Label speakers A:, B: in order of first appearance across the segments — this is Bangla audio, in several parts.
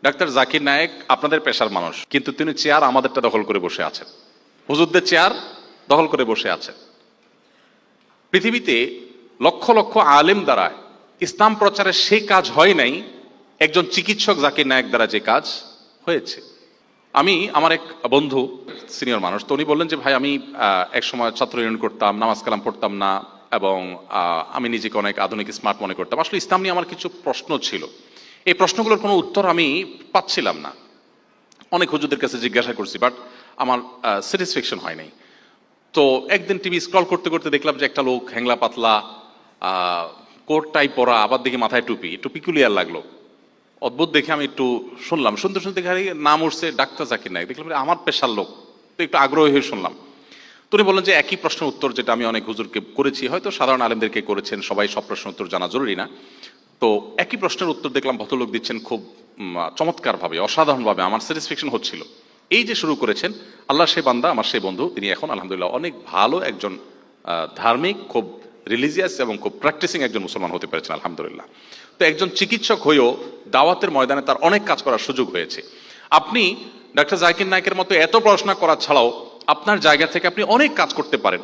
A: ডাক্তার জাকির নায়েক আপনাদের পেশার মানুষ, কিন্তু তিনি চেয়ার আমাদেরটা দখল করে বসে আছেন, হুজুরদের চেয়ার দখল করে বসে আছেন। পৃথিবীতে লক্ষ লক্ষ আলেম দ্বারা ইসলাম প্রচারের সেই কাজ হয় নাই একজন চিকিৎসক জাকির নায়েক দ্বারা যে কাজ হয়েছে। আমি আমার এক বন্ধু, সিনিয়র মানুষ, তো উনি বললেন যে ভাই আমি এক সময় ছাত্র ইউনিয়ন করতাম, নামাজ কালাম পড়তাম না, এবং আমি নিজেকে অনেক আধুনিক স্মার্ট মনে করতাম। আসলে ইসলাম নিয়ে আমার কিছু প্রশ্ন ছিল, এই প্রশ্নগুলোর কোনো উত্তর আমি পাচ্ছিলাম না। অনেক হুজুরদের কাছে জিজ্ঞাসা করছি, বাট আমার স্যাটিসফ্যাকশন হয় নাই। তো একদিন টিভি স্ক্রল করতে করতে দেখলাম যে একটা লোক হ্যাংলা পাতলা কোট টাই পরা, আবার দেখি মাথায় টুপি, একটু পিকুলিয়ার লাগলো, অদ্ভুত দেখে আমি একটু শুনলাম, শুনতে শুনতে নাম উঠছে ডাক্তার জাকির নায়েক। দেখলাম আমার পেশার লোক, তো একটু আগ্রহী হয়ে শুনলাম। তো উনি বললেন যে একই প্রশ্নের উত্তর যেটা আমি অনেক হুজুরকে করেছি, হয়তো সাধারণ আলেমদেরকে করেছেন, সবাই সব প্রশ্নের উত্তর জানা জরুরি না। তো একই প্রশ্নের উত্তর দেখলাম ভদ্রলোক দিচ্ছেন খুব চমৎকারভাবে, অসাধারণভাবে, আমার স্যাটিসফ্যাকশন হচ্ছিল। এই যে শুরু করেছেন, আল্লাহ সে বান্দা, আমার সেই বন্ধু, তিনি এখন আলহামদুলিল্লাহ অনেক ভালো একজন ধার্মিক, খুব রিলিজিয়াস এবং খুব প্র্যাকটিসিং একজন মুসলমান হতে পেরেছেন আলহামদুলিল্লাহ। তো একজন চিকিৎসক হয়েও দাওয়াতের ময়দানে তার অনেক কাজ করার সুযোগ হয়েছে। আপনি ডাক্তার জাকির নায়েকের মতো এত পড়াশোনা করা ছাড়াও আপনার জায়গা থেকে আপনি অনেক কাজ করতে পারেন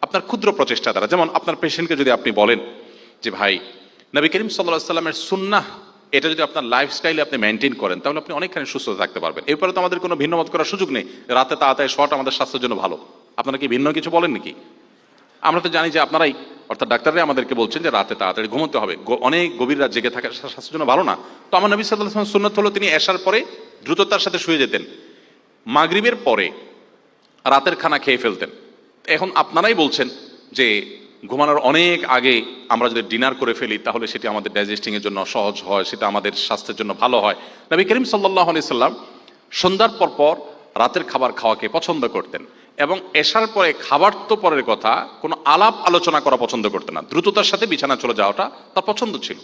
A: আপনার ক্ষুদ্র প্রচেষ্টা দ্বারা। যেমন আপনার পেশেন্টকে যদি আপনি বলেন যে ভাই নবী করিম সাল্লাল্লাহু আলাইহি সাল্লামের সুন্নাহ, এটা যদি আপনার লাইফস্টাইলে আপনি মেনটেন করেন, তাহলে আপনি অনেকখানি সুস্থ থাকতে পারবেন। এরপরে তো আমাদের কোনো ভিন্ন মত করার সুযোগ নেই, রাতে তাড়াতাড়ি শোয়াটা আমাদের স্বাস্থ্যের জন্য ভালো। আপনারা কি ভিন্ন কিছু বলেন নাকি? আমরা তো জানি যে আপনারাই, অর্থাৎ ডাক্তাররাই আমাদেরকে বলছেন যে রাতে তাড়াতাড়ি ঘুমোতে হবে, অনেক গভীর রাত জেগে থাকা স্বাস্থ্যের জন্য ভালো না। তো আমার নবী সাল্লাল্লাহু আলাইহি ওয়াসাল্লাম সুন্নাত হলো তিনি এশার পরে দ্রুততার সাথে শুয়ে যেতেন, মাগরিবের পরে রাতের খানা খেয়ে ফেলতেন। এখন আপনারাই বলছেন যে ঘুমানোর অনেক আগে আমরা যদি ডিনার করে ফেলি তাহলে সেটি আমাদের ডাইজেস্টিং এর জন্য সহজ হয়, সেটা আমাদের স্বাস্থ্যের জন্য ভালো হয়। নবী করিম সাল্লাল্লাহু আলাইহি সাল্লাম সন্ধ্যার পর রাতের খাবার খাওয়াকে পছন্দ করতেন, এবং এশার পরে খাবার তো পরের কথা, কোনো আলাপ আলোচনা করা পছন্দ করতেন না, দ্রুততার সাথে বিছানা চলে যাওয়াটা তার পছন্দ ছিল।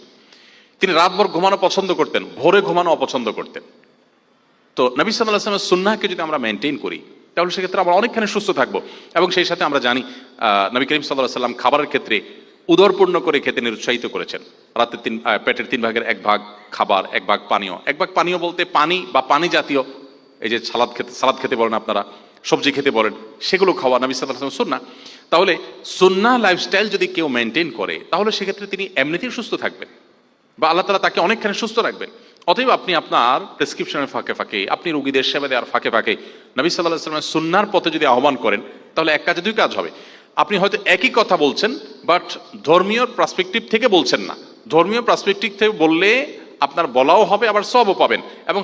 A: তিনি রাতভর ঘুমানো পছন্দ করতেন, ভোরে ঘুমানো অপছন্দ করতেন। তো নবী সাল্লাল্লাহু আলাইহি ওয়াসাল্লামের সুন্নাহকে যদি আমরা মেনটেন করি তাহলে সেক্ষেত্রে আমরা অনেকখানি সুস্থ থাকবো। এবং সেই সাথে আমরা জানি নবী করিম সাল্লাল্লাহু আলাইহি ওয়াসাল্লাম খাবারের ক্ষেত্রে উদরপূর্ণ করে খেতে নিরুৎসাহিত করেছেন। রাতে পেটের 3 ভাগের 1 ভাগ খাবার, 1 ভাগ পানীয়। 1 ভাগ পানীয় বলতে পানি বা পানি জাতীয়, এই যে সালাদ খেতে বলেন আপনারা, সবজি খেতে বলেন, সেগুলো খাওয়া নবী সাল্লাল্লাহু আলাইহি ওয়াসাল্লাম সুন্নাহ। তাহলে সুন্নাহ লাইফস্টাইল যদি কেউ মেনটেন করে তাহলে সেক্ষেত্রে তিনি এমনিতেই সুস্থ থাকবেন, বা আল্লাহ তাআলা তাকে অনেকখানি সুস্থ রাখবেন। অতএব আপনি আপনার প্রেসক্রিপশনের ফাঁকে ফাঁকে, আপনি রোগীদের সেবা দেওয়ার ফাঁকে ফাঁকে নবী সাল্লাল্লাহু আলাইহি ওয়াসাল্লামের সুন্নাহর পথে যদি আহ্বান করেন তাহলে এক কাজে 2 কাজ হবে। আপনি হয়তো একই কথা বলছেন, বাট ধর্মীয় পার্সপেক্টিভ থেকে বলছেন না। ধর্মীয় পার্সপেক্টিভ থেকে বললে আপনার বলাও হবে, আবার সওয়াবও পাবেন। এবং